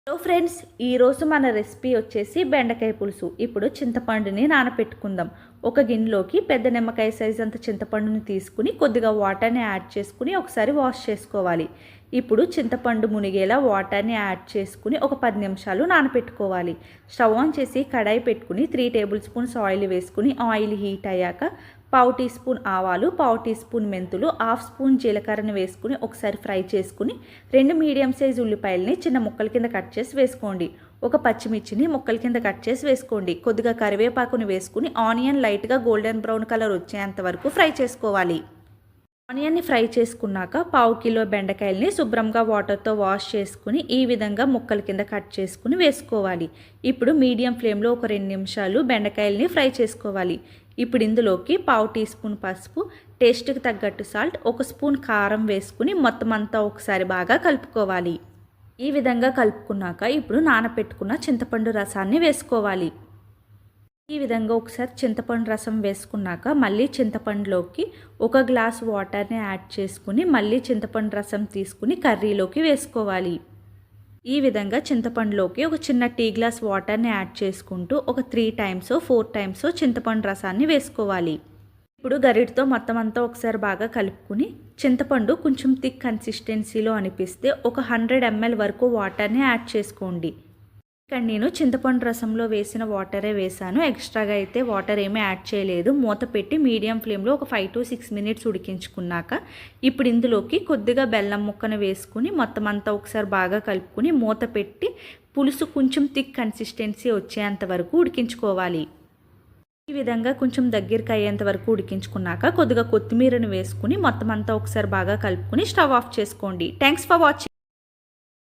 Hello friends, ఈరోజు మన recipe వచ్చేసి బెండకాయ పులుసు. ఇప్పుడు చింతపండుని నానపెట్టుకుందాం. ఒక గిన్నెలోకి పెద్ద నిమ్మకాయ సైజ్ అంత చింతపండుని తీసుకుని కొద్దిగా వాటర్ని యాడ్ చేసుకుని ఒకసారి వాష్ చేసుకోవాలి. ఇప్పుడు చింతపండు మునిగేలా వాటర్ని యాడ్ చేసుకుని ఒక 10 నిమిషాలు నానపెట్టుకోవాలి. స్టవ్ ఆన్ చేసి కడాయి పెట్టుకుని 3 టేబుల్ స్పూన్స్ ఆయిల్ వేసుకుని ఆయిల్ హీట్ అయ్యాక పావు టీ స్పూన్ ఆవాలు, పావు టీ స్పూన్ మెంతులు, హాఫ్ స్పూన్ జీలకర్రని వేసుకుని ఒకసారి ఫ్రై చేసుకుని 2 మీడియం సైజ్ ఉల్లిపాయలని చిన్న ముక్కల కింద కట్ చేసి వేసుకోండి. ఒక పచ్చిమిర్చిని ముక్కల కింద కట్ చేసి వేసుకోండి. కొద్దిగా కరివేపాకుని వేసుకుని ఆనియన్ లైట్గా గోల్డెన్ బ్రౌన్ కలర్ వచ్చేంత వరకు ఫ్రై చేసుకోవాలి. ఆనియన్ని ఫ్రై చేసుకున్నాక పావు కిలో బెండకాయల్ని శుభ్రంగా వాటర్తో వాష్ చేసుకుని ఈ విధంగా ముక్కల కింద కట్ చేసుకుని వేసుకోవాలి. ఇప్పుడు మీడియం ఫ్లేమ్లో ఒక 2 నిమిషాలు బెండకాయల్ని ఫ్రై చేసుకోవాలి. ఇప్పుడు ఇందులోకి పావు టీ స్పూన్ పసుపు, టేస్ట్కి తగ్గట్టు సాల్ట్, 1 స్పూన్ కారం వేసుకుని మొత్తం అంతా ఒకసారి బాగా కలుపుకోవాలి. ఈ విధంగా కలుపుకున్నాక ఇప్పుడు నానపెట్టుకున్న చింతపండు రసాన్ని వేసుకోవాలి. ఈ విధంగా ఒకసారి చింతపండు రసం వేసుకున్నాక మళ్ళీ చింతపండులోకి 1 గ్లాస్ వాటర్ని యాడ్ చేసుకుని మళ్ళీ చింతపండు రసం తీసుకుని కర్రీలోకి వేసుకోవాలి. ఈ విధంగా చింతపండులోకి ఒక చిన్న టీ గ్లాస్ వాటర్ని యాడ్ చేసుకుంటూ ఒక 3 టైమ్స్ 4 టైమ్స్ చింతపండు రసాన్ని వేసుకోవాలి. ఇప్పుడు గరిటతో మొత్తం అంతా ఒకసారి బాగా కలుపుకుని చింతపండు కొంచెం థిక్ కన్సిస్టెన్సీలో అనిపిస్తే ఒక 100 ml వరకు వాటర్ని యాడ్ చేసుకోండి. ఇక్కడ నేను చింతపండు రసంలో వేసిన వాటరే వేసాను. ఎక్స్ట్రాగా అయితే వాటర్ ఏమీ యాడ్ చేయలేదు. మూత పెట్టి మీడియం ఫ్లేమ్లో ఒక 5 to 6 మినిట్స్ ఉడికించుకున్నాక ఇప్పుడు ఇందులోకి కొద్దిగా బెల్లం ముక్కను వేసుకుని మొత్తం అంతా ఒకసారి బాగా కలుపుకుని మూత పెట్టి పులుసు కొంచెం థిక్ కన్సిస్టెన్సీ వచ్చేంత వరకు ఉడికించుకోవాలి. ఈ విధంగా కొంచెం దగ్గరికి అయ్యేంత వరకు ఉడికించుకున్నాక కొద్దిగా కొత్తిమీరను వేసుకుని మొత్తం అంతా ఒకసారి బాగా కలుపుకుని స్టవ్ ఆఫ్ చేసుకోండి. Thanks for watching.